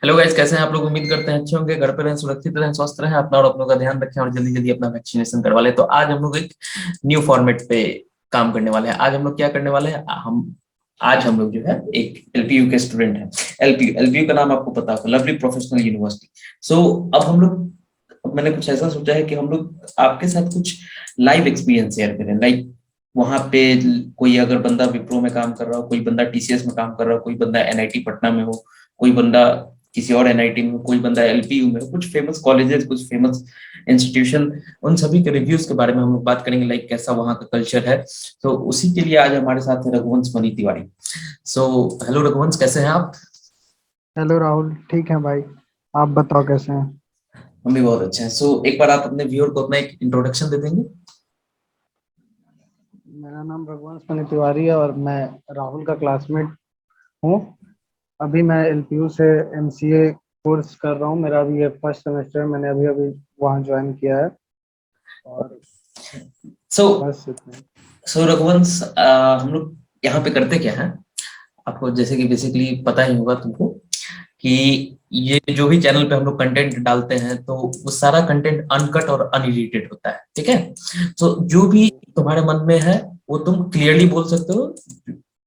Hello guys, कैसे हैं आप लोग? उम्मीद करते हैं अच्छे होंगे। घर पे रहें, सुरक्षित रहें, स्वस्थ रहें, अपना और अपनों का ध्यान रखें और जल्दी जल्दी अपना वैक्सीनेशन करवा लें। तो आज हम लोग एक न्यू फॉर्मेट पे काम करने वाले हैं। आज हम लोग क्या करने वाले हैं? हम लोग जो है एक एलपीयू के स्टूडेंट हैं। एलपीयू एलपीयू का नाम आपको पता होगा, लवली प्रोफेशनल यूनिवर्सिटी। सो अब हम लोग अब मैंने कुछ ऐसा सोचा है कि हम लोग आपके साथ कुछ लाइव एक्सपीरियंस शेयर करें। लाइक वहां पे कोई अगर बंदा विप्रो में काम कर रहा हो, कोई बंदा टीसीएस में काम कर रहा हो, कोई बंदा एनआईटी पटना में हो, कोई बंदा किसी और एनआईटी में, कोई बंदा एलपीयू में, कुछ फेमस कॉलेजेस, कुछ फेमस इंस्टीट्यूशन, उन सभी के रिव्यूज के बारे में हम लोग बात करेंगे। लाइक कैसा वहाँ का कल्चर है। तो उसी के लिए आज हमारे साथ है Raghuvansh money Tiwari. So hello Raghuvansh, कैसे हैं आप? हेलो राहुल, ठीक है भाई। आप बताओ कैसे हैं। हम भी बहुत अच्छे हैं। सो एक बार आप अपने व्यूअर को अपना एक इंट्रोडक्शन दे देंगे? मेरा नाम रघुवंश मनी तिवारी है और मैं राहुल का क्लासमेट हूँ। अभी मैं एलपीयू से एमसीए कोर्स कर रहा हूँ। मेरा अभी ये फर्स्ट सेमेस्टर है। मैंने अभी अभी वहाँ ज्वाइन किया है और सो बस इतना ही। सो रघुवंश, हम लोग यहाँ पे करते क्या है? आपको जैसे कि बेसिकली पता ही होगा तुमको कि ये जो भी चैनल पे हम लोग कंटेंट डालते हैं तो वो सारा कंटेंट अनकट और अनएडिटेड होता है, ठीक है? तो जो भी तुम्हारे मन में है वो तुम क्लियरली बोल सकते हो,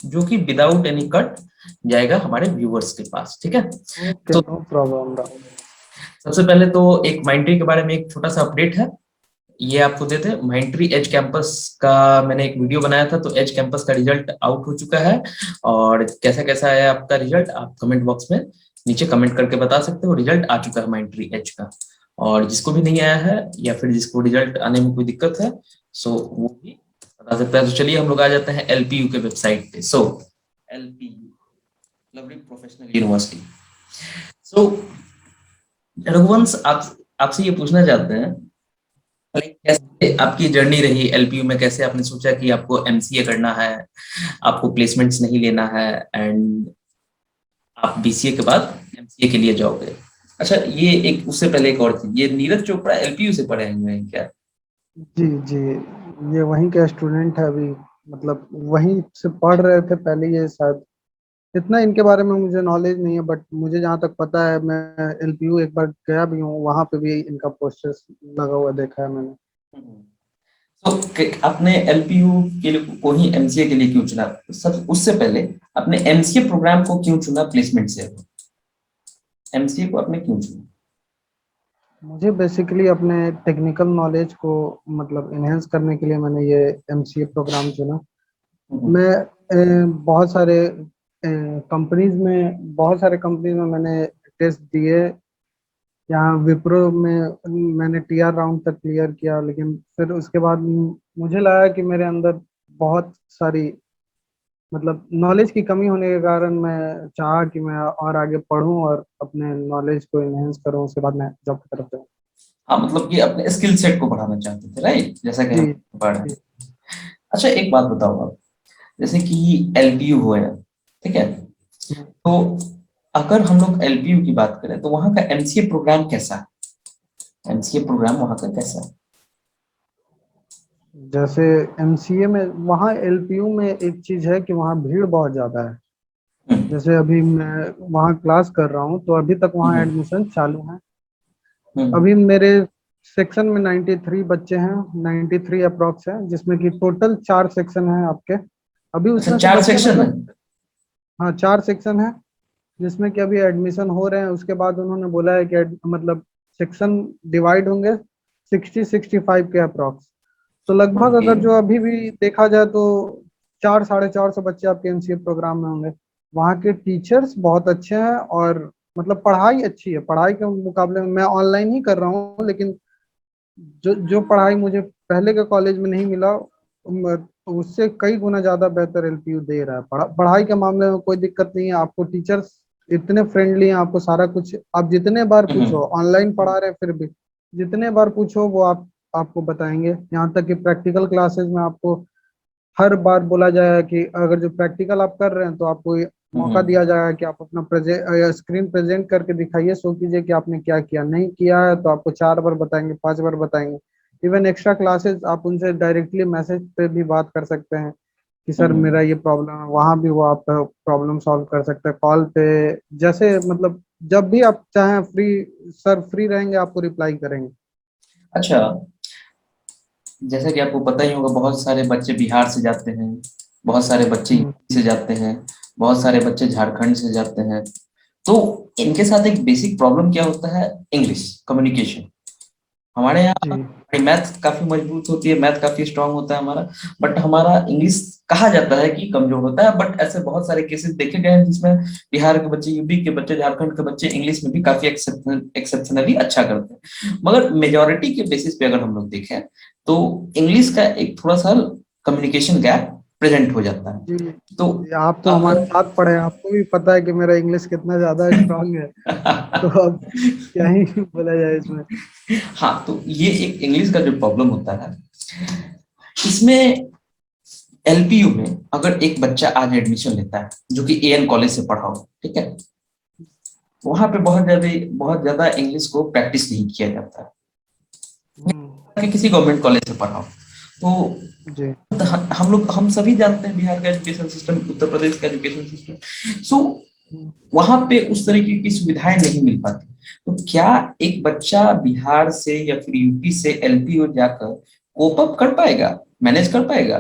जो कि विदाउट एनी कट जाएगा हमारे व्यूअर्स के पास, ठीक है? ओके, तो नो प्रॉब्लम राहुल। सबसे पहले तो एक माइंड्री के बारे में एक छोटा सा अपडेट है, ये आपको देते हैं। माइंट्री एज कैंपस का मैंने एक वीडियो बनाया था, तो एज कैंपस का रिजल्ट आउट हो चुका है। और कैसा कैसा है आपका रिजल्ट, आप कमेंट बॉक्स में नीचे कमेंट करके बता सकते हो। रिजल्ट आ चुका है माइंट्री एज का। और जिसको भी नहीं आया है या फिर जिसको रिजल्ट आने में कोई दिक्कत है, सो वो भी बता सकता है। तो चलिए हम लोग आ जाते हैं एलपीयू के वेबसाइट पे। सो एलपीयू, लवली प्रोफेशनल यूनिवर्सिटी। सो रघुवंश, आप आपसे ये पूछना चाहते हैं, कैसे आपकी जर्नी रही एलपीयू में? कैसे आपने सोचा कि आपको एमसीए करना है, आपको प्लेसमेंट्स नहीं लेना है, एंड आप बीसीए के बाद एमसीए के लिए जाओगे? अच्छा, ये एक उससे पहले एक और चीज, ये नीरज चोपड़ा एलपीयू से पढ़े हुए हैं क्या? जी जी, ये वहीं के स्टूडेंट है अभी। मतलब वहीं से पढ़ रहे थे पहले ये शायद। इतना इनके बारे में मुझे नॉलेज नहीं है, बट मुझे जहाँ तक पता है, मैं एलपीयू एक बार गया भी हूँ। वहाँ पे भी इनका पोस्टर्स लगा हुआ देखा है मैंने। तो आपने एलपीयू के लिए को ही एमसीए के लिए क्यों चुना? सब उससे पहले आपने एमसीए प्रोग्राम को क्यों चुना प्लेसमेंट से? एमसीए को आपने क्यों चुना? मुझे बेसिकली अपने टेक्निकल नॉलेज को मतलब इन्हेंस करने के लिए मैंने ये एमसीए प्रोग्राम चुना। हम्म। मैं बहुत सारे कंपनीज में मैंने टेस्ट दिए। यहाँ विप्रो में मैंने टीआर राउंड तक क्लियर किया, लेकिन फिर उसके बाद मुझे लगा कि मेरे अंदर बहुत सारी मतलब नॉलेज की कमी होने के कारण मैं चाहा कि मैं और आगे पढूं और अपने नॉलेज को इन्हेंस करूं। उसके बाद मैं जॉब की तरफ जाऊं। हाँ, मतलब कि अपने स्किल सेट को बढ़ाना चाहते थे, राइट? जैसा कि हम जी पढ़ रहे हैं। जी। अच्छा, एक बात बताओ आप, जैसे कि एलपीयू हो है, ठीक है? तो अगर हम लोग एलपीयू की बात करें तो वहां का एमसीए प्रोग्राम कैसा है? एमसीए प्रोग्राम वहां का कैसा जैसे एमसीए में वहाँ एलपीयू में एक चीज है कि वहाँ भीड़ बहुत ज्यादा है। है? जैसे अभी मैं वहाँ क्लास कर रहा हूँ तो अभी तक वहाँ हम्म। एडमिशन चालू है। हम्म। अभी मेरे सेक्शन में 93 बच्चे हैं, 93 अप्रोक्स है, जिसमें कि टोटल 4 सेक्शन है आपके। अभी अच्छा, उसमें से 4 बच्चे सेक्शन है? मतलब, हाँ 4 सेक्शन है, जिसमें कि अभी एडमिशन हो रहे हैं। उसके बाद उन्होंने बोला है कि मतलब सेक्शन डिवाइड होंगे 60-65 के अप्रोक्स। तो लगभग ओके। अगर जो अभी भी देखा जाए तो 400-450 बच्चे आपके एमसीए प्रोग्राम में होंगे। वहाँ के टीचर्स बहुत अच्छे हैं और मतलब पढ़ाई अच्छी है। पढ़ाई के मुकाबले में मैं ऑनलाइन ही कर रहा हूँ, लेकिन जो जो पढ़ाई मुझे पहले के कॉलेज में नहीं मिला, उससे कई गुना ज्यादा बेहतर एलपीयू दे रहा है। पढ़ाई के मामले में कोई दिक्कत नहीं है। आपको टीचर्स इतने फ्रेंडली हैं, आपको सारा कुछ आप जितने बार पूछो, हम्म। ऑनलाइन पढ़ा रहे हैं फिर भी जितने बार पूछो वो आपको बताएंगे। यहाँ तक कि प्रैक्टिकल क्लासेस में आपको हर बार बोला जाएगा कि अगर जो प्रैक्टिकल आप कर रहे हैं तो आपको ये मौका हम्म। दिया जाएगा कि आप अपना स्क्रीन प्रेजेंट करके दिखाइए, शो कीजिए कि आपने क्या किया। नहीं किया है तो आपको 4 बार बताएंगे, 5 बार बताएंगे। इवन एक्स्ट्रा क्लासेस आप उनसे डायरेक्टली मैसेज पे भी बात कर सकते हैं कि सर मेरा हम्म। ये प्रॉब्लम है। वहां भी वो आपका प्रॉब्लम सॉल्व कर सकते हैं कॉल पे। जैसे मतलब जब भी आप चाहें फ्री, सर फ्री रहेंगे, आपको रिप्लाई करेंगे। अच्छा, जैसा कि आपको पता ही होगा, बहुत सारे बच्चे बिहार से जाते हैं, बहुत सारे बच्चे हम्म, यूपी से जाते हैं, बहुत सारे बच्चे झारखंड से जाते हैं। तो इनके साथ एक बेसिक प्रॉब्लम क्या होता है, इंग्लिश कम्युनिकेशन। हमारे यहाँ जी मैथ काफी मजबूत होती है, मैथ काफी स्ट्रांग होता है हमारा, बट हमारा इंग्लिश कहा जाता है कि कमजोर होता है। बट ऐसे बहुत सारे केसेस देखे गए हैं जिसमें बिहार के बच्चे, यूपी के बच्चे, झारखंड के बच्चे इंग्लिश में भी काफी एक्सेप्शनली अच्छा करते हैं। मगर मेजोरिटी के बेसिस पे अगर हम लोग देखें तो इंग्लिश का एक थोड़ा सा कम्युनिकेशन गैप प्रेजेंट हो जाता है। जी तो जी, आप तो अब हमारे साथ पढ़े हैं, आपको भी पता है कि मेरा इंग्लिश कितना ज्यादा स्ट्रांग है। तो अब क्या ही बोला जाए इसमें। हाँ, तो ये एक इंग्लिश का जो प्रॉब्लम होता है, इसमें एलपीयू में अगर एक बच्चा आज एडमिशन लेता है जो कि एएन कॉलेज से पढ़ा हो, ठीक है, वहां पे बहुत ज्यादा इंग्लिश को प्रैक्टिस नहीं किया जाता है, हम्म, कि किसी गवर्नमेंट कॉलेज से पढ़ा हो। जी तो हम लोग, हम सभी जानते हैं बिहार का एजुकेशन सिस्टम, उत्तर प्रदेश का एजुकेशन सिस्टम। सो हम्म, वहां पे उस तरीके की सुविधाएं नहीं मिल पाती। तो क्या एक बच्चा बिहार से या फिर यूपी से एलपीयू जाकर कोप अप कर पाएगा, मैनेज कर पाएगा?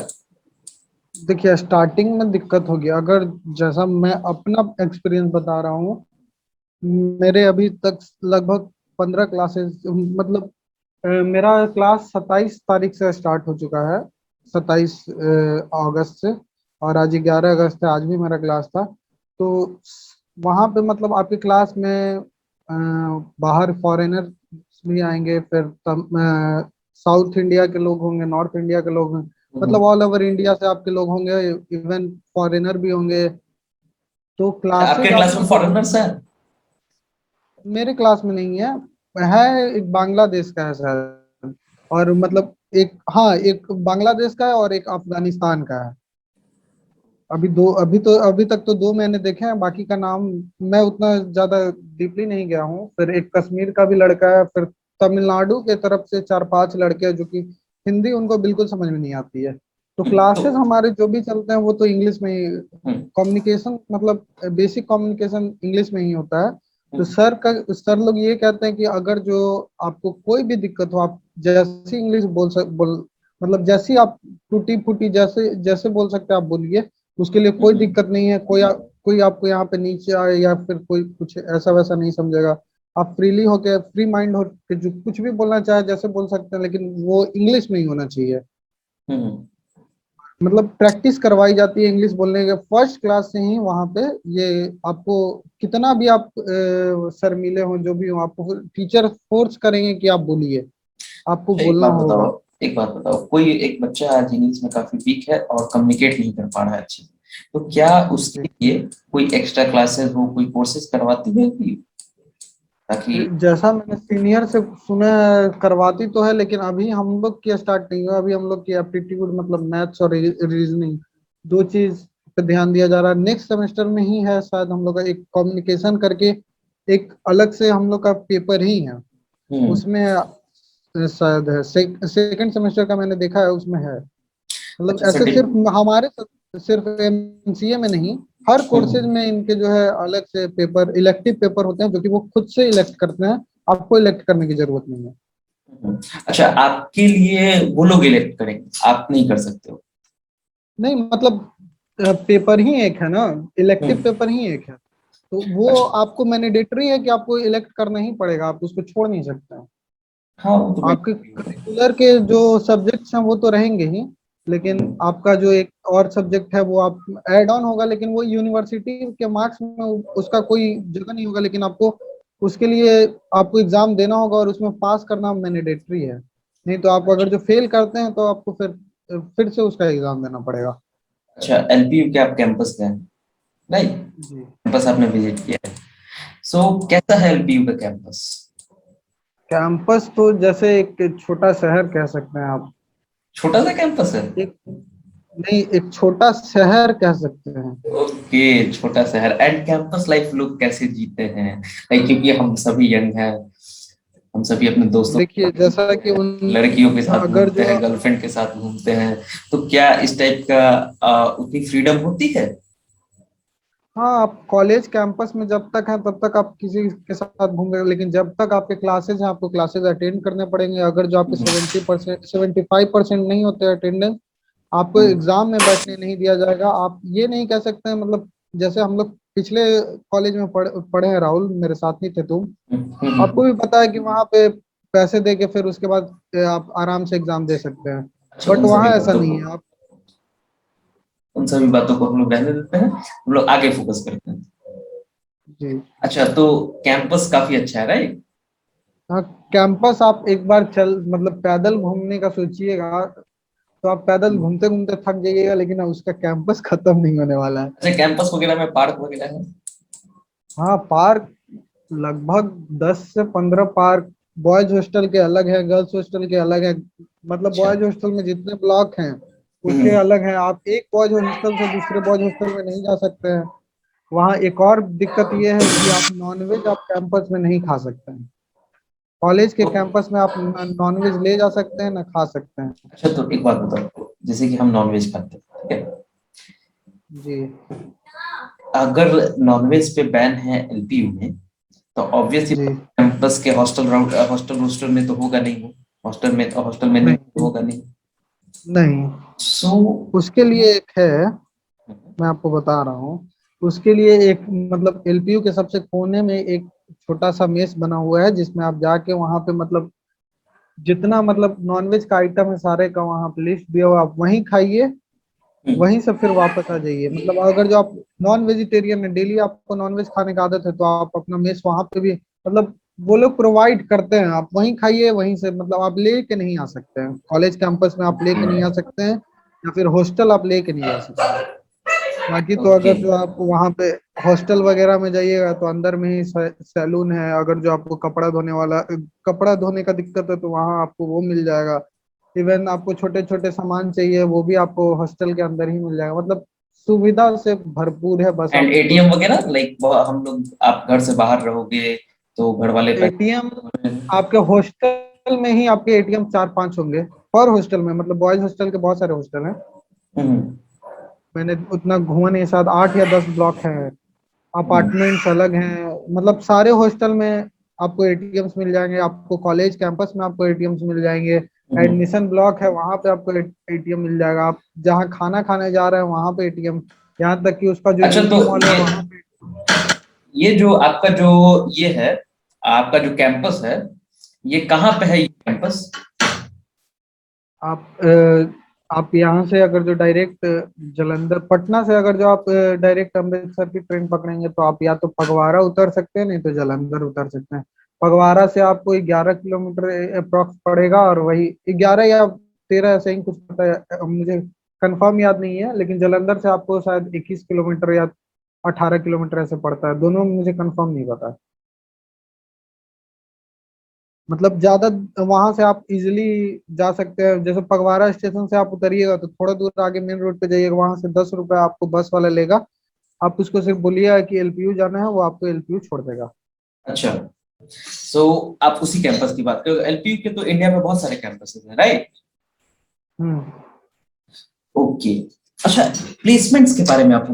देखिए स्टार्टिंग में दिक्कत होगी, अगर जैसा मैं अपना एक्सपीरियंस बता रहा हूँ। मेरे अभी तक लगभग 15 क्लासेस, मतलब मेरा क्लास 27 तारीख से स्टार्ट हो चुका है, 27 अगस्त से। और आज 11 अगस्त है, आज भी मेरा क्लास था। तो वहाँ पे मतलब आपकी क्लास में बाहर फॉरेनर भी आएंगे, फिर साउथ इंडिया के लोग होंगे, नॉर्थ इंडिया के लोग होंगे, हम्म। मतलब ऑल ओवर इंडिया से आपके लोग होंगे, इवन फॉरेनर भी होंगे। तो आपके क्लासेस क्लास आपकी में जो फॉरेनर्स होगी, हैं? मेरे क्लास में नहीं है। है एक बांग्लादेश का है शायद, और मतलब एक, हाँ एक बांग्लादेश का है और एक अफगानिस्तान का है। अभी तक तो दो मैंने देखे हैं, बाकी का नाम मैं उतना ज्यादा डीपली नहीं गया हूँ। फिर एक कश्मीर का भी लड़का है, फिर तमिलनाडु के तरफ से 4-5 लड़के हैं जो कि हिंदी उनको बिल्कुल समझ में नहीं आती है। तो तो क्लासेस हमारे जो भी चलते हैं वो तो इंग्लिश में ही, हम्म, कम्युनिकेशन मतलब बेसिक कम्युनिकेशन इंग्लिश में ही होता है। तो हम्म, सर लोग ये कहते हैं कि अगर जो आपको कोई भी दिक्कत हो, आप जैसी इंग्लिश मतलब जैसी आप टूटी फूटी जैसे जैसे बोल सकते हैं आप बोलिए, उसके लिए कोई हम्म, दिक्कत नहीं है। कोई आपको यहाँ पे नीचे आए या फिर कोई कुछ ऐसा वैसा नहीं समझेगा। आप फ्रीली होके, फ्री माइंड होके जो कुछ भी बोलना चाहे जैसे बोल सकते हैं, लेकिन वो इंग्लिश में ही होना चाहिए। हम्म। मतलब प्रैक्टिस करवाई जाती है इंग्लिश बोलने के फर्स्ट क्लास से ही वहां पे। ये आपको कितना भी आप सर मिले हो जो भी हो, आपको टीचर फोर्स करेंगे कि आप बोलिए, आपको एक बोलना बात बताओ, होगा। एक बात बताओ, कोई एक बच्चा आज इंग्लिश में काफी वीक है और कम्युनिकेट नहीं कर पा रहा है अच्छे से, तो क्या उसके लिए कोई एक्स्ट्रा क्लासेस हो, कोई कोर्सेज करवाती है कि, ताकि? जैसा मैंने सीनियर से सुना है, करवाती तो है, लेकिन अभी हम लोग की स्टार्ट नहीं हुआ। अभी हम लोग की एप्टीट्यूड मतलब मैथ्स और रीजनिंग, दो चीज पे ध्यान दिया जा रहा है। नेक्स्ट सेमेस्टर में ही है शायद हम लोग का एक कम्युनिकेशन करके, एक अलग से हम लोग का पेपर ही है हम्म। उसमें। शायद है सेकंड सेमेस्टर का, मैंने देखा है उसमें है। मतलब अच्छा ऐसे सर्टिफिकेट। सिर्फ एमसीए में नहीं, हर कोर्सेज हम्म, में इनके जो है अलग से पेपर, इलेक्टिव पेपर होते हैं जो कि वो खुद से इलेक्ट करते हैं। आपको इलेक्ट करने की जरूरत नहीं है। हम्म। अच्छा, आपके लिए वो लोग इलेक्ट करेंगे, आप नहीं कर सकते हो? नहीं मतलब पेपर ही एक है ना, इलेक्टिव हम्म। पेपर ही एक है। तो वो अच्छा। आपको मैंडेटरी है कि आपको इलेक्ट करना ही पड़ेगा, आप उसको छोड़ नहीं सकते हैं। हाँ, वो तो आपके मैं। करिकुलर के जो सब्जेक्ट्स हैं वो तो रहेंगे ही, लेकिन आपका जो एक और सब्जेक्ट है वो आप ऐड ऑन होगा, लेकिन वो यूनिवर्सिटी के मार्क्स में उसका कोई जगह नहीं होगा। लेकिन आपको उसके लिए आपको एग्जाम देना होगा और उसमें पास करना मैंडेटरी है। नहीं तो आप अगर जो फेल करते हैं तो आपको फिर से उसका एग्जाम देना पड़ेगा। अच्छा, एलपीयू के आप कैंपस गए? नहीं, जी कैंपस आपने विजिट किया है? सो कैसा है एलपीयू का कैंपस? कैंपस तो जैसे एक छोटा शहर कह सकते हैं आप। छोटा सा कैंपस है? एक, नहीं एक छोटा शहर कह सकते हैं। ओके, छोटा शहर। एंड कैंपस लाइफ लोग कैसे जीते हैं? लाइक, क्योंकि हम सभी यंग हैं, हम सभी अपने दोस्तों के देखिए साथ जैसा घूमते कि हैं, उन, लड़कियों के साथ अगर घूमते जो हैं, गर्लफ्रेंड के साथ घूमते हैं। तो क्या इस टाइप का उतनी फ्रीडम होती है? हाँ, आप कॉलेज कैंपस में जब तक हैं तब तक आप किसी के साथ घूम रहे हो, लेकिन जब तक आपके क्लासेस हैं आपको क्लासेस अटेंड करने पड़ेंगे। अगर जो आपके हम्म, 70% 75% नहीं होते अटेंडेंस, आपको हम्म, एग्जाम में बैठने नहीं दिया जाएगा। आप ये नहीं कह सकते हैं, मतलब जैसे हम लोग पिछले कॉलेज में पढ़े हैं, राहुल मेरे साथ ही थे तुम, आपको भी पता है कि वहाँ पे पैसे दे के फिर उसके बाद आप आराम से एग्जाम दे सकते हैं। अच्छा, बट वहाँ ऐसा नहीं है। आप उन सभी बातों को हम लोग रहने देते हैं, हम लोग आगे फोकस करते हैं। जी। अच्छा, तो कैंपस काफी अच्छा है, राइट? हाँ, कैंपस आप एक बार चल मतलब पैदल घूमने का सोचिएगा तो आप पैदल घूमते घूमते थक जाइएगा, लेकिन उसका कैंपस खत्म नहीं होने वाला है। अच्छा, कैंपस वगैरह में पार्क वगैरह है? हाँ, पार्क लगभग 10 से 15 पार्क। बॉयज हॉस्टल के अलग है, गर्ल्स हॉस्टल के अलग है। मतलब अच्छा। बॉयज हॉस्टल में जितने ब्लॉक हैं उसके हम्म। अलग हैं। आप एक बॉयज हॉस्टल से दूसरे बॉयज हॉस्टल में नहीं जा सकते हैं। वहाँ एक और दिक्कत ये है कि आप नॉनवेज आप कैंपस में नहीं खा सकते हैं। कॉलेज के तो कैंपस में आप नॉनवेज ले जा सकते हैं ना खा सकते हैं। अच्छा, तो एक बात बताओ, जैसे कि हम नॉनवेज खाते हैं, ठीक है? जी। अगर नॉनवेज पे बैन है एलपीयू में, तो ऑब्वियसली जी। कैंपस के हॉस्टल हॉस्टल में तो होगा नहीं वो। हॉस्टल में नहीं नहीं। होगा नहीं। नहीं, सो उसके लिए एक है, मैं आपको बता रहा हूँ। उसके लिए एक मतलब एलपीयू के सबसे कोने में एक छोटा सा मेस बना हुआ है, जिसमें आप जाके वहां पे मतलब जितना मतलब नॉनवेज का आइटम है सारे का वहां पे लिस्ट दिया हुआ, आप वहीं खाइए, वहीं से फिर वापस आ जाइए। मतलब अगर जो आप नॉन वेजिटेरियन है, डेली आपको नॉनवेज खाने का आदत है, तो आप अपना मेस वहां पे भी मतलब वो लोग प्रोवाइड करते हैं, आप वहीं खाइए वहीं से। मतलब आप लेके नहीं आ सकते हैं, कॉलेज कैंपस में आप लेके नहीं आ सकते हैं, या फिर हॉस्टल आप लेके नहीं जा सकते हैं। बाकी तो ओके। अगर जो आप वहाँ पे हॉस्टल वगैरह में जाइएगा तो अंदर में ही सैलून है। अगर जो आपको कपड़ा धोने का दिक्कत है तो वहाँ आपको वो मिल जाएगा। इवन आपको छोटे छोटे सामान चाहिए वो भी आपको हॉस्टल के अंदर ही मिल जाएगा। मतलब सुविधा से भरपूर है, बस एंड आपको। एटीएम वगैरह, लाइक हम लोग, आप घर से बाहर रहोगे तो घर वाले एटीएम पैसे। आपके हॉस्टल में ही आपके एटीएम 4-5 होंगे पर हॉस्टल में। मतलब बॉयज हॉस्टल के बहुत सारे हॉस्टल हैं, हम्म। मैंने उतना घुमा नहीं, शायद 8 या 10 ब्लॉक हैं। हम्म। अपार्टमेंट्स अलग हैं, मतलब सारे हॉस्टल में आपको एटीएम्स मिल जाएंगे। आपको कॉलेज कैंपस में आपको एटीएम्स मिल जाएंगे। हम्म। एडमिशन ब्लॉक है वहां पे आपको एटीएम मिल जाएगा। आप जहाँ खाना खाने जा रहे हैं वहां पे एटीएम, यहाँ तक कि उसका जो अच्छा, तो निजी मॉल है वहां पे। ये जो आपका जो ये है, आपका जो कैंपस है, ये कहाँ पे है ये कैंपस? आप यहाँ से अगर जो डायरेक्ट जलंधर पटना से अगर जो आप डायरेक्ट अमृतसर की ट्रेन पकड़ेंगे तो आप या तो फगवाड़ा उतर सकते हैं, नहीं तो जलंधर उतर सकते हैं। फगवाड़ा से आपको 11 किलोमीटर अप्रोक्स पड़ेगा, और वही 11 या 13 ऐसे ही कुछ पता है, मुझे कंफर्म याद नहीं है। लेकिन जलंधर से आपको शायद 21 किलोमीटर या 18 किलोमीटर ऐसे पड़ता है, दोनों मुझे कंफर्म नहीं पता है। मतलब ज्यादा वहां से आप इजिली जा सकते हैं। जैसे पगवाड़ा स्टेशन से आप उतरिएगा तो थोड़ा दूर आगे मेन रोड पे जाइएगा, वहां से 10 रुपए आपको बस वाला लेगा। आप उसको सिर्फ बोलिएगा कि एलपीयू जाना है, वो आपको एलपीयू छोड़ देगा। अच्छा, सो आप उसी कैंपस की बात करो, एलपीयू के तो इंडिया में बहुत सारे कैंपसेस हैं, राइट? हम्म। ओके। अच्छा, प्लेसमेंट्स के बारे में आपको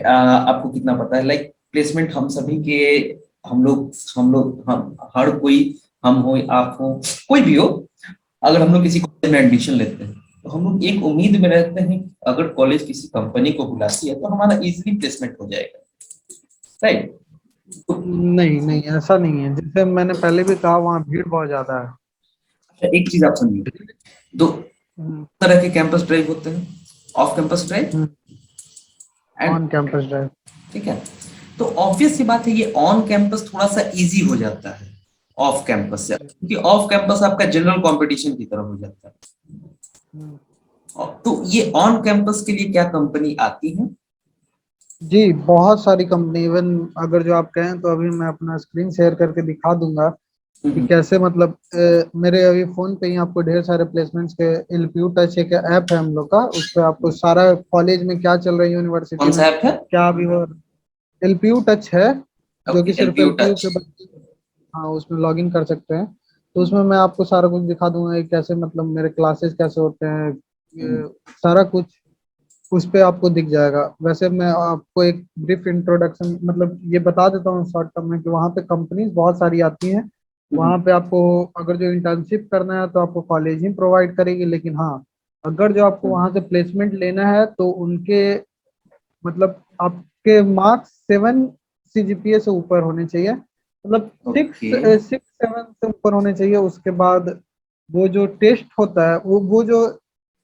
आपको कितना पता है? लाइक प्लेसमेंट हम सभी के, हम हर कोई, हम हो आप हो, कोई भी हो, अगर हम लोग किसी कॉलेज में एडमिशन लेते हैं तो हम लोग एक उम्मीद में रहते हैं कि अगर कॉलेज किसी कंपनी को बुलाती है तो हमारा इजीली प्लेसमेंट हो जाएगा, राइट? नहीं नहीं, ऐसा नहीं है। जैसे मैंने पहले भी कहा, वहाँ भीड़ बहुत ज्यादा है। एक चीज आप सुनिए, दो हम्म। तरह के कैंपस ड्राइव होते हैं, off campus drive hmm. And. On campus drive. ठीक है, तो ऑब्वियस सी बात है, ये ऑन कैंपस थोड़ा सा इजी हो जाता है ऑफ कैंपस से, क्योंकि ऑफ कैंपस आपका जनरल कंपटीशन की तरह हो जाता है। तो ये ऑन कैंपस के लिए क्या कंपनी आती है? जी, बहुत सारी कंपनी। इवन अगर जो आप कहें तो अभी मैं अपना स्क्रीन शेयर करके दिखा दूंगा कि हम्म। कैसे मतलब मेरे अभी फोन पे ही आपको ढेर सारे प्लेसमेंट्स के एलपीयू टच एक ऐप है हम लोग का, उस पे आपको सारा कॉलेज में क्या चल रहा है, यूनिवर्सिटी कौन में सा ऐप है? क्या भी हो। एलपीयू टच है, जो ओके, कि सिर्फ एलपीयू एलपीयू टच। के बच्चे हाँ उसमें लॉग इन कर सकते हैं। तो उसमें मैं आपको सारा कुछ दिखा दूंगा कि कैसे मतलब मेरे क्लासेस कैसे होते हैं, ये सारा कुछ। उस पे आपको दिख जाएगा। वैसे मैं आपको एक ब्रीफ इंट्रोडक्शन मतलब ये बता देता हूँ शॉर्ट टर्म में कि वहाँ पे कंपनीज बहुत सारी आती हैं। वहाँ पे आपको अगर जो इंटर्नशिप करना है तो आपको कॉलेज ही प्रोवाइड करेगी, लेकिन हाँ अगर जो आपको वहाँ से प्लेसमेंट लेना है तो उनके मतलब आपके मार्क्स 7 CGPA से ऊपर होने चाहिए, मतलब सिक्स ओके। 6 7 से ऊपर होने चाहिए। उसके बाद वो जो टेस्ट होता है वो जो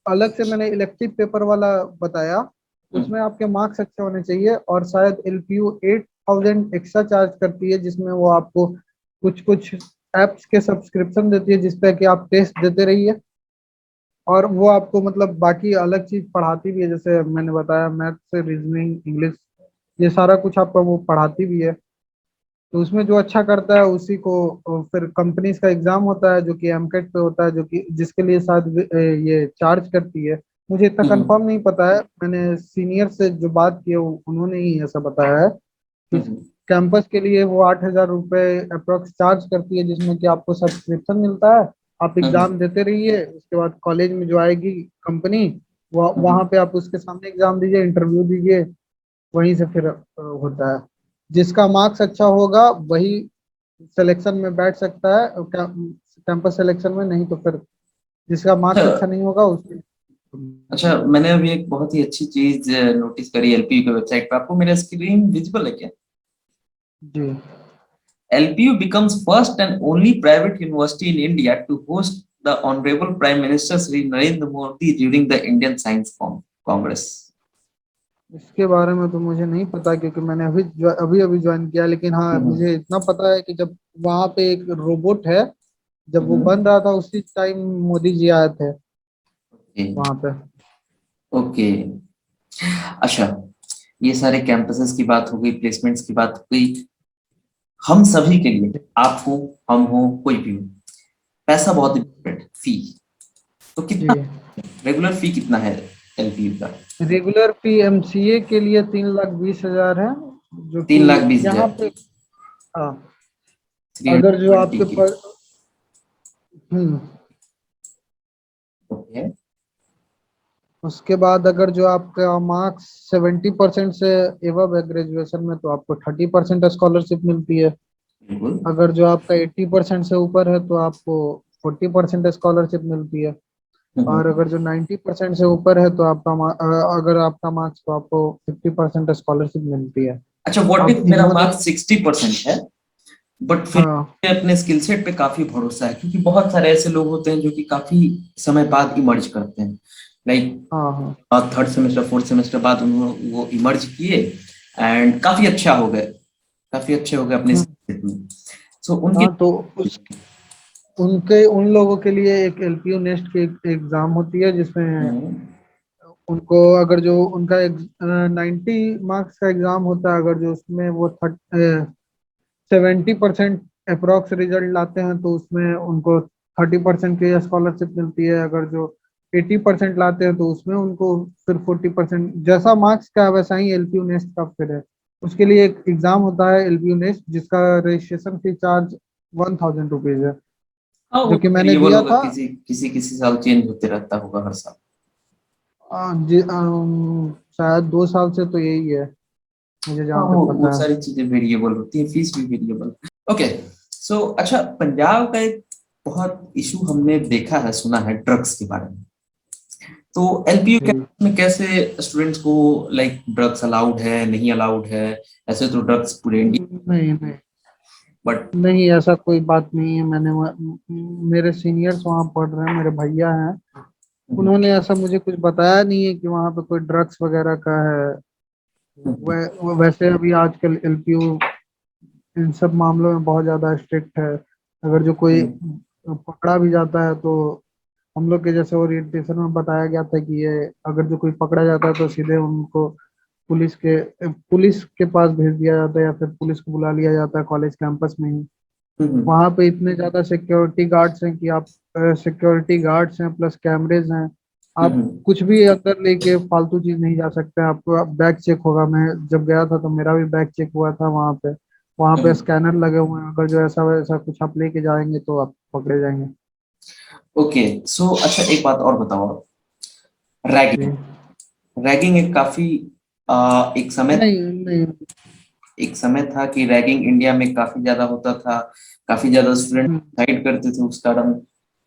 अलग से मैंने इलेक्टिव पेपर वाला बताया, उसमें आपके मार्क्स अच्छे होने चाहिए। और शायद एलपीयू 8,000 एक्स्ट्रा चार्ज करती है, जिसमें वो आपको कुछ कुछ एप्स के सब्सक्रिप्शन देती है जिसपे कि आप टेस्ट देते रहिए। और वो आपको मतलब बाकी अलग चीज पढ़ाती भी है, जैसे मैंने बताया मैथ से रीजनिंग इंग्लिश ये सारा कुछ आपका वो पढ़ाती भी है। तो उसमें जो अच्छा करता है उसी को फिर कंपनीज का एग्जाम होता है जो कि एमकेट पे होता है, जो कि जिसके लिए शायद ये चार्ज करती है। मुझे इतना कंफर्म नहीं पता है, मैंने सीनियर से जो बात की है उन्होंने ही ऐसा बताया है कि कैंपस के लिए वो 8,000 रुपये अप्रोक्स चार्ज करती है, जिसमें कि आपको सब्सक्रिप्शन मिलता है। आप एग्जाम देते रहिए, उसके बाद कॉलेज में जो आएगी कंपनी वहाँ पे आप उसके सामने एग्जाम दीजिए, इंटरव्यू दीजिए, वहीं से फिर होता है। जिसका मार्क्स अच्छा होगा वही सिलेक्शन में बैठ सकता है कैंपस सिलेक्शन में, नहीं तो फिर जिसका मार्क्स अच्छा नहीं होगा उसके। अच्छा, मैंने अभी एक बहुत ही अच्छी चीज नोटिस करी एलपीयू के वेबसाइट पे। आपको मेरा स्क्रीन विजिबल है क्या? जी। LPU becomes first and only private university in India to host the Honorable Prime Minister Sri Narendra Modi during the Indian Science Congress. इसके बारे में तो मुझे नहीं पता क्योंकि मैंने अभी अभी ज्वाइन किया, लेकिन हाँ हम्म। मुझे इतना पता है कि जब वहाँ पे एक रोबोट है, जब वो हम्म। बन रहा था उसी टाइम मोदी जी आए थे ओके। वहाँ पे। ओके। अच्छा, ये सारे कैंपसेस की बात हो गई, प्लेसमेंट्स की बात हो गई। हम सभी के लिए, आप हो, हम हो, कोई भी हो, पैसा बहुत इंपॉर्टेंट। फी तो जी। कितना, रेगुलर फी कितना है एलपीयू का? रेगुलर फी एमसीए के लिए 3,20,000 है, जो तीन कि लाख बीस यहाँ हजार पे हाँ थ्री अगर हंड्रेड जो ट्वेंटी आपके के पर हम्म ओके। उसके बाद अगर जो आपका मार्क्स 70% से एबव है ग्रेजुएशन में तो आपको 30% स्कॉलरशिप मिलती है। बिल्कुल। अगर जो आपका 80% से ऊपर है तो आपको 40% स्कॉलरशिप मिलती है। और हम्म। अगर जो 90% से ऊपर है तो अगर आपका मार्क्स तो आपको 50% स्कॉलरशिप मिलती है। अच्छा, व्हाट इफ अब मेरा इन्होंने मार्क्स 60% है, बट फिर हाँ मुझे अपने स्किल सेट पे काफी भरोसा है, क्योंकि बहुत सारे ऐसे लोग होते हैं जो कि काफी समय बाद इमर्ज करते हैं। लाइक हाँ हाँ थर्ड सेमेस्टर फोर्थ सेमेस्टर बाद उन्होंने वो इमर्ज किए एंड काफी अच्छा हो गए, काफी अच्छे हो गए अपने हम्म, skill set में। सो उनके। हाँ तो उनके उन लोगों के लिए एक एलपीयू नेस्ट की एग्जाम होती है जिसमें हम्म। उनको अगर जो उनका 90 मार्क्स का एग्जाम होता है, अगर जो उसमें वो 70% अप्रोक्स रिजल्ट लाते हैं तो उसमें उनको 30% की स्कॉलरशिप मिलती है। अगर जो 80% लाते हैं तो उसमें उनको फिर 40%, जैसा मार्क्स का है वैसा ही एलपीयू नेस्ट का फिर है। उसके लिए एक एग्जाम होता है एलपीयू नेस्ट जिसका रजिस्ट्रेशन फी चार्ज 1,000 रुपीज है, हाँ, वो जो कि तो मैंने वेरिएबल दिया होगा, था। किसी किसी किसी साल चेंज होते रहता होगा हर साल। शायद 2 साल से तो यही है, मुझे हाँ, जहाँ तक वो पता है। सारी चीजें वेरिएबल होती है, फीस भी वेरिएबल। ओके। सो अच्छा, पंजाब का एक बहुत इशू हमने देखा है, सुना है, ड्रग्स के बारे में। तो एलपीयू जी। में कैसे स्टूडेंट्स को, लाइक ड्रग्स अलाउड है नहीं अलाउड है? ऐसे तो ड्रग्स पूरे इंडिया, नहीं नहीं बट। नहीं, ऐसा कोई बात नहीं है। मेरे सीनियर्स वहाँ पढ़ रहे हैं, मेरे भैया हैं, उन्होंने ऐसा मुझे कुछ बताया नहीं है कि वहाँ पे कोई ड्रग्स वगैरह का है। वैसे अभी आजकल एलपीयू इन सब मामलों में बहुत ज़्यादा स्ट्रिक्ट है। अगर जो कोई पकड़ा भी जाता है तो हम लोग के जैसे ओरिएंटेशन में बताया गया था कि ये अगर जो कोई पकड़ा जाता है तो सीधे उनको पुलिस के पास भेज दिया जाता है या फिर पुलिस को बुला लिया जाता है कॉलेज कैंपस में ही। वहाँ पे इतने ज्यादा सिक्योरिटी गार्ड्स हैं कि आप सिक्योरिटी गार्ड्स हैं प्लस कैमरेज हैं, आप कुछ भी अंदर लेके फालतू चीज नहीं जा सकते हैं। आपको बैग चेक होगा, मैं जब गया था तो मेरा भी बैग चेक हुआ था वहाँ पे स्कैनर लगे हुए हैं। अगर जो ऐसा वैसा कुछ आप लेके जाएंगे तो आप पकड़े जाएंगे। ओके। सो अच्छा, एक बात और बताओ आप, जी। रैगिंग, रैगिंग एक काफी एक समय नहीं नहीं। एक समय था कि रैगिंग इंडिया में काफी ज्यादा होता था, काफी ज्यादा स्टूडेंट हम्म, सुसाइड करते थे उस कारण।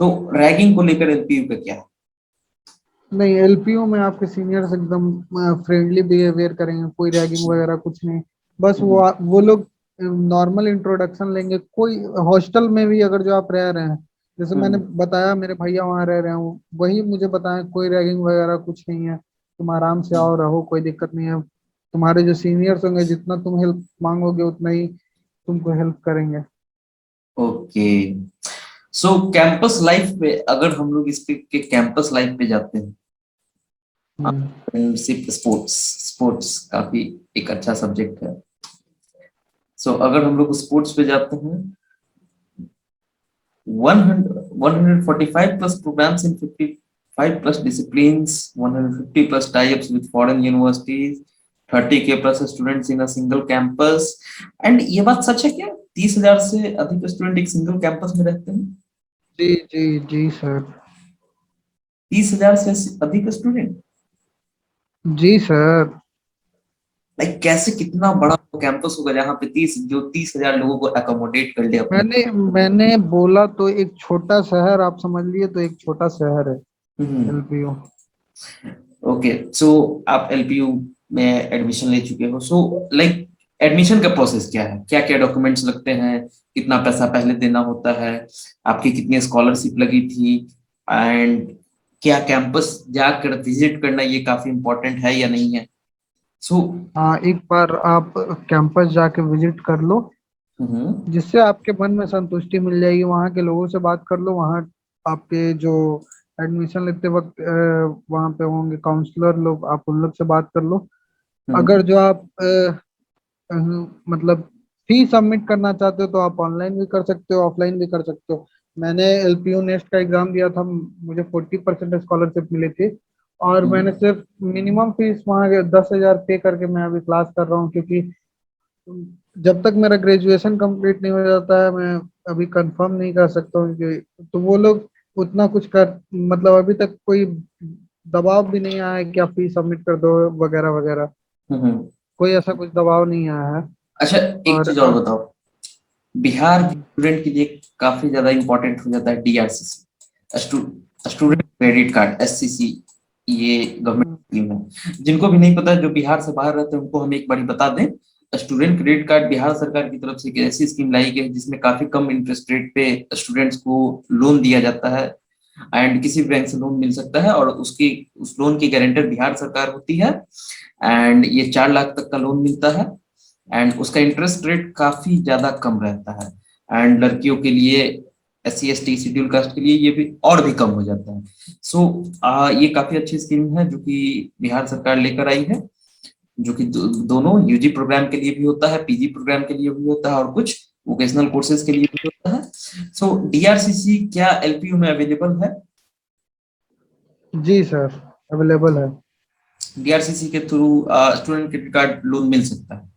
तो रैगिंग को लेकर एलपीयू का क्या है? नहीं, एलपीयू में आपके सीनियर्स एकदम फ्रेंडली बिहेवियर करेंगे, कोई रैगिंग वगैरह कुछ नहीं। बस हम्म, वो लोग नॉर्मल इंट्रोडक्शन लेंगे। कोई हॉस्टल में भी अगर जो आप रह रहे हैं, जैसे मैंने हम्म, बताया मेरे भैया वहाँ रह रहे हैं, वही मुझे बताएं कोई रैगिंग वगैरह कुछ नहीं है, तुम आराम से हम्म। आओ रहो, कोई दिक्कत नहीं है। तुम्हारे जो सीनियर्स होंगे जितना तुम हेल्प मांगोगे उतना ही तुमको हेल्प करेंगे। ओके। सो कैंपस लाइफ पे अगर हम लोग इस पे के कैंपस लाइफ पे जाते हैं, हम्म। फ्रेंडशिप, स्पोर्ट्स, स्पोर्ट्स काफी एक अच्छा सब्जेक्ट है। सो अगर हम लोग स्पोर्ट्स पे जाते हैं, 145 plus programs in 55 plus disciplines, 150 plus tie-ups with foreign universities, 30K plus students in a single campus। And ये बात सच है क्या, 30,000 से अधिक स्टूडेंट एक सिंगल कैंपस में रहते हैं? जी जी जी सर। 30,000 से अधिक स्टूडेंट? जी सर। लाइक कैसे, कितना बड़ा कैंपस होगा जहाँ पे 30,000 लोगों को अकोमोडेट कर ले अपने? मैंने बोला तो एक छोटा शहर, आप समझ लिए तो एक छोटा शहर है हम्म। एलपीयू। ओके। सो आप एलपीयू में एडमिशन ले चुके हो, सो लाइक एडमिशन का प्रोसेस क्या है, क्या क्या डॉक्यूमेंट्स लगते हैं, कितना पैसा पहले देना होता है, आपकी कितनी स्कॉलरशिप लगी थी, एंड क्या कैंपस जाकर विजिट करना ये काफी इंपॉर्टेंट है या नहीं है? सो हाँ, एक बार आप कैंपस जाके विजिट कर लो, हम्म, जिससे आपके मन में संतुष्टि मिल जाएगी। वहाँ के लोगों से बात कर लो, वहाँ आपके जो एडमिशन लेते वक्त वहाँ पे होंगे काउंसलर लोग, आप उन लोग से बात कर लो। हम्म, अगर जो आप अ, मतलब फी सबमिट करना चाहते हो तो आप ऑनलाइन भी कर सकते हो, ऑफलाइन भी कर सकते हो। मैंने एलपीयू नेस्ट का एग्जाम दिया था, मुझे 40% स्कॉलरशिप मिली थी। और मैंने हम्म, सिर्फ मिनिमम फीस वहाँ के 10,000 पे करके मैं अभी क्लास कर रहा हूँ, क्योंकि जब तक मेरा ग्रेजुएशन कंप्लीट नहीं हो जाता है मैं अभी कंफर्म नहीं कर सकता हूँ कि, तो वो लोग उतना कुछ कर, मतलब अभी तक कोई दबाव भी नहीं आया है कि आप फीस सबमिट कर दो वगैरह वगैरह। हम्म। कोई ऐसा कुछ दबाव नहीं आया है। अच्छा, एक और चीज और बताओ, बिहार के हम्म, स्टूडेंट के लिए काफी ज्यादा इंपॉर्टेंट हो जाता है डीआरसीसी, स्टूडेंट हम्म, क्रेडिट कार्ड, एससीसी। ये गवर्नमेंट हम्म, स्कीम है, जिनको भी नहीं पता, जो बिहार से बाहर रहते हैं उनको हम एक बार बता दें। स्टूडेंट क्रेडिट कार्ड बिहार सरकार की तरफ से एक ऐसी स्कीम लाई गई है जिसमें काफी कम इंटरेस्ट रेट पे स्टूडेंट्स को लोन दिया जाता है, एंड किसी भी बैंक से लोन मिल सकता है, और उसकी उस लोन की गारंटर बिहार सरकार होती है। एंड ये 4 लाख तक का लोन मिलता है, एंड उसका इंटरेस्ट रेट काफी ज्यादा कम रहता है। एंड लड़कियों के लिए, SC ST शेड्यूल कास्ट के लिए ये भी और भी कम हो जाता है। सो ये काफी अच्छी स्कीम है जो कि बिहार सरकार लेकर आई है, जो कि दोनों यूजी प्रोग्राम के लिए भी होता है, पीजी प्रोग्राम के लिए भी होता है, और कुछ वोकेशनल कोर्सेज के लिए भी होता है। सो डीआरसीसी क्या एलपीयू में अवेलेबल है? जी सर, अवेलेबल है। डीआरसीसी के through student credit card loan मिल सकता है?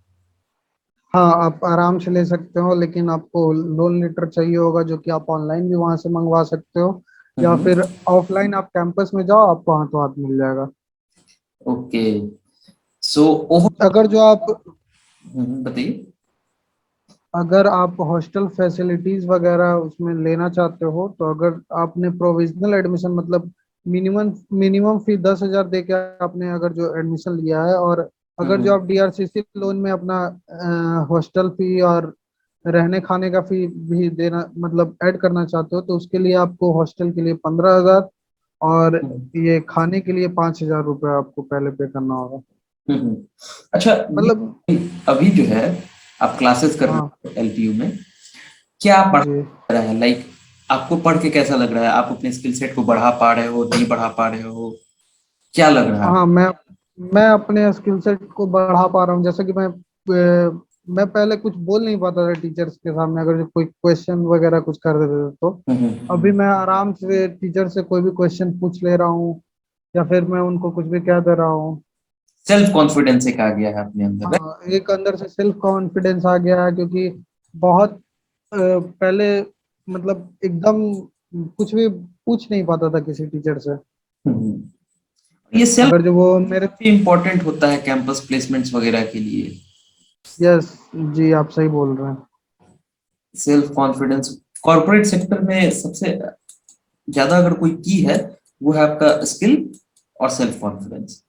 हाँ, आप आराम से ले सकते हो, लेकिन आपको लोन लेटर चाहिए होगा जो कि आप ऑनलाइन भी वहां से मंगवा सकते हो, या हम्म। फिर ऑफलाइन आप कैंपस में जाओ, आपको हाथों हाथ मिल जाएगा। ओके। सो ओवर, अगर जो आप बताइए। अगर आप हॉस्टल फैसिलिटीज वगैरह उसमें लेना चाहते हो, तो अगर आपने प्रोविजनल एडमिशन मतलब मिनिमम मिनिमम फी 10,000 दे के आपने अगर जो एडमिशन लिया है, और अगर जो हम्म, आप डीआरसीसी लोन में अपना हॉस्टल फी और रहने खाने का फी भी देना मतलब ऐड करना चाहते हो, तो उसके लिए आपको हॉस्टल के लिए 15,000 और हम्म, ये खाने के लिए 5,000 रुपये आपको पहले पे करना होगा। हम्म। अच्छा, मतलब ये अभी जो है आप क्लासेस कर रहे हाँ हो एलपीयू में, क्या पढ़ जी। रहा है, लाइक आपको पढ़ के कैसा लग रहा है, आप अपने स्किल सेट को बढ़ा पा रहे हो, नहीं बढ़ा पा रहे हो, क्या लग रहा है? हाँ, मैं अपने स्किल सेट को बढ़ा पा रहा हूँ। जैसे कि मैं पहले कुछ बोल नहीं पाता था टीचर्स के सामने, अगर जो कोई क्वेश्चन वगैरह कुछ कर देते थे तो अभी मैं आराम से टीचर से कोई भी क्वेश्चन पूछ ले रहा हूँ, या फिर मैं उनको कुछ भी कह दे रहा हूँ। सेल्फ कॉन्फिडेंस एक आ गया है अपने अंदर, right? हाँ, एक अंदर से सेल्फ कॉन्फिडेंस आ गया है, क्योंकि बहुत पहले मतलब एकदम कुछ भी पूछ नहीं पाता था किसी टीचर से। हम्म। ये सेल्फ अगर जो वो मेरे इम्पोर्टेंट होता है कैंपस प्लेसमेंट्स वगैरह के लिए। यस जी, आप सही बोल रहे हैं। सेल्फ कॉन्फिडेंस कॉर्पोरेट सेक्टर में सबसे ज्यादा अगर कोई की है, वो है आपका स्किल और सेल्फ कॉन्फिडेंस।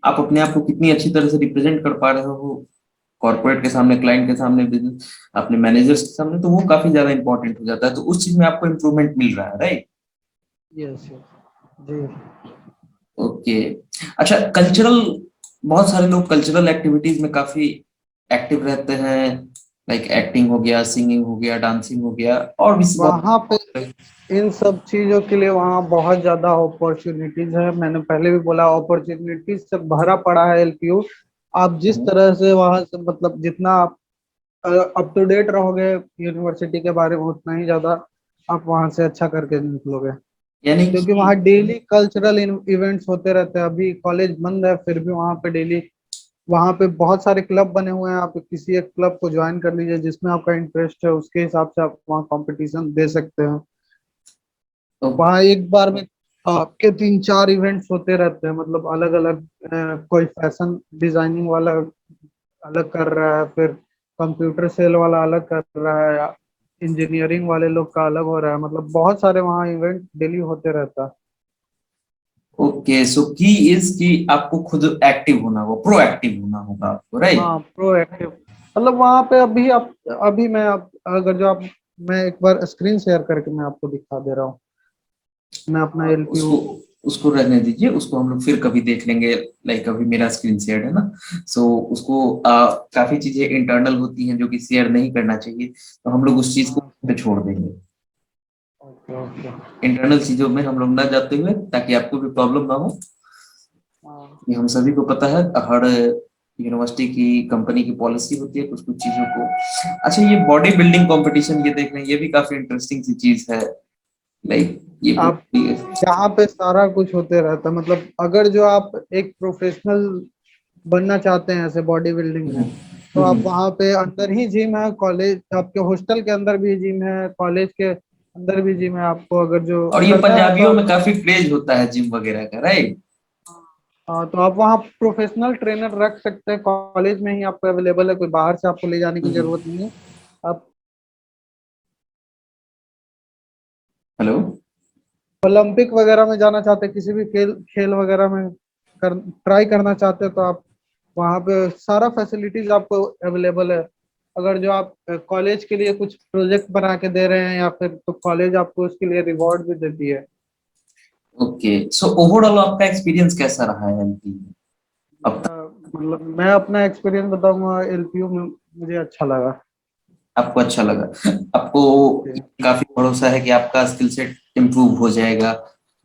आप अपने आप को कितनी अच्छी तरह से रिप्रेजेंट कर पा रहे हो कॉर्पोरेट के सामने, क्लाइंट के सामने, बिजनेस अपने मैनेजर्स के सामने, तो वो काफी ज्यादा इंपॉर्टेंट हो जाता है। तो उस चीज में आपको इम्प्रूवमेंट मिल रहा है, राइट? यस यस जी। ओके। अच्छा, कल्चरल, बहुत सारे लोग कल्चरल एक्टिविटीज में काफी एक्टिव रहते हैं। लाइक एक्टिंग हो गया, सिंगिंग हो गया, डांसिंग हो गया, और भी बहुत। वहाँ पे इन सब चीजों के लिए वहाँ बहुत ज्यादा अपॉर्चुनिटीज है। मैंने पहले भी बोला, अपॉर्चुनिटीज से भरा पड़ा है एलपीयू। आप जिस तरह से वहाँ से मतलब जितना आप अप टू डेट रहोगे यूनिवर्सिटी के बारे में, उतना ही ज्यादा आप वहाँ से अच्छा करके निकलोगे। यानी क्योंकि कि वहाँ डेली कल्चरल इवेंट्स होते रहते हैं। अभी कॉलेज बंद है, फिर भी वहाँ पे डेली, वहाँ पे बहुत सारे क्लब बने हुए हैं। आप किसी एक क्लब को ज्वाइन कर लीजिए जिसमें आपका इंटरेस्ट है, उसके हिसाब से आप वहाँ कंपटीशन दे सकते हैं। तो वहाँ एक बार में आपके 3-4 इवेंट्स होते रहते हैं, मतलब अलग अलग। कोई फैशन डिजाइनिंग वाला अलग कर रहा है, फिर कंप्यूटर सेल वाला अलग कर रहा है, इंजीनियरिंग वाले लोग का अलग हो रहा है। मतलब बहुत सारे वहाँ इवेंट डेली होते रहता है। ओके, सो की इज कि आपको खुद एक्टिव होना होगा, प्रोएक्टिव होना होगा आपको, राइट? हाँ, प्रोएक्टिव। मतलब वहाँ पे अभी आप, अभी मैं आप अगर जो आप, मैं एक बार स्क्रीन शेयर करके मैं आपको दिखा दे रहा हूँ। मैं अपना एलपीयू। उसको उसको रहने दीजिए, उसको हम लोग फिर कभी देख लेंगे। लाइक अभी मेरा स्क्रीन शेयर है ना, सो उसको काफी चीजें इंटरनल होती हैं जो कि शेयर नहीं करना चाहिए, तो हम लोग उस चीज को हाँ, पे छोड़ देंगे। Okay okay. इंटरनल चीजों में हम लोग ना जाते हुए, ताकि आपको भी प्रॉब्लम ना हो। हाँ ये हम सभी को पता है, हर यूनिवर्सिटी की, कंपनी की पॉलिसी होती है कुछ कुछ चीजों को। अच्छा, ये बॉडी बिल्डिंग कंपटीशन, ये देख रहे हैं, ये भी काफी इंटरेस्टिंग सी चीज है। लाइक ये आप, यहाँ पे सारा कुछ होते रहता है। मतलब अगर जो आप एक प्रोफेशनल बनना चाहते हैं ऐसे बॉडी बिल्डिंग में, तो आप वहाँ पे अंदर ही जिम है, कॉलेज आपके हॉस्टल के अंदर भी जिम है, कॉलेज के अंदर भी जिम है। आपको अगर जो और ये करना है तो पंजाबियों आप, में काफी क्रेज होता है जिम वगैरह का, राइट? हाँ, तो आप वहाँ प्रोफेशनल ट्रेनर रख सकते हैं। कॉलेज में ही आपको अवेलेबल है, कोई बाहर से आपको ले जाने की जरूरत नहीं है। आप हेलो। ओलंपिक वगैरह में जाना चाहते हैं, किसी भी खेल खेल वगैरह में ट्राई करना चाहते हैं, तो आप वहाँ पे सारा फैसिलिटीज आपको अवेलेबल है। अगर जो आप कॉलेज के लिए कुछ प्रोजेक्ट बना के दे रहे हैं या फिर, तो कॉलेज आपको उसके लिए रिवॉर्ड भी देती है। ओके, सो ओवरऑल आपका एक्सपीरियंस कैसा रहा है एमपी में अब तक? मेरा मतलब, मैं अपना एक्सपीरियंस बताऊंगा, एलपीयू में मुझे अच्छा लगा। आपको अच्छा लगा? आपको जी काफी भरोसा है कि आपका स्किल सेट इम्प्रूव हो जाएगा?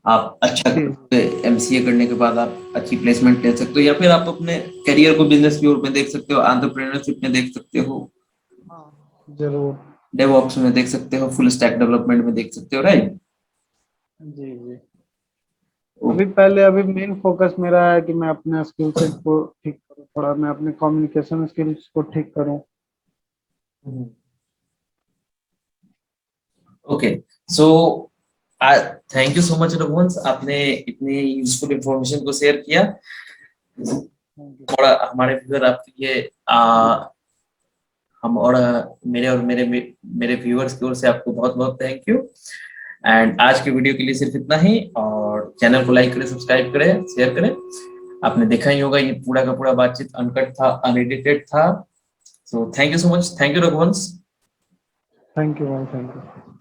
आप अच्छा जी। एमसीए करने के बाद आप अच्छी प्लेसमेंट ले सकते हो, या फिर आप अपने करियर को बिजनेस की ओर में देख सकते हो, एंटरप्रेन्योरशिप में देख सकते हो, हाँ जरूर। डेवऑप्स में देख सकते हो, फुल स्टैक डेवलपमेंट में देख सकते हो, राइट? जी जी। अभी मेन फोकस मेरा है कि मैं अपने स्किल सेट को ठीक करूँ, थोड़ा मैं अपने कम्युनिकेशन स्किल्स को ठीक करूँ। Okay, so thank you so much Raghuvansh, आपने इतनी यूजफुल इंफॉर्मेशन को शेयर किया। Thank you. थोड़ा हमारे व्यूअर आपके लिए हम और मेरे मेरे व्यूअर्स की ओर से आपको बहुत बहुत थैंक यू। एंड आज के वीडियो के लिए सिर्फ इतना ही, और चैनल को लाइक करें, सब्सक्राइब करें, शेयर करें। आपने देखा ही होगा, ये पूरा का पूरा बातचीत अनकट था, अनएडिटेड था। So thank you so much, thank you Raghuvansh. Thank you भाई, थैंक यू।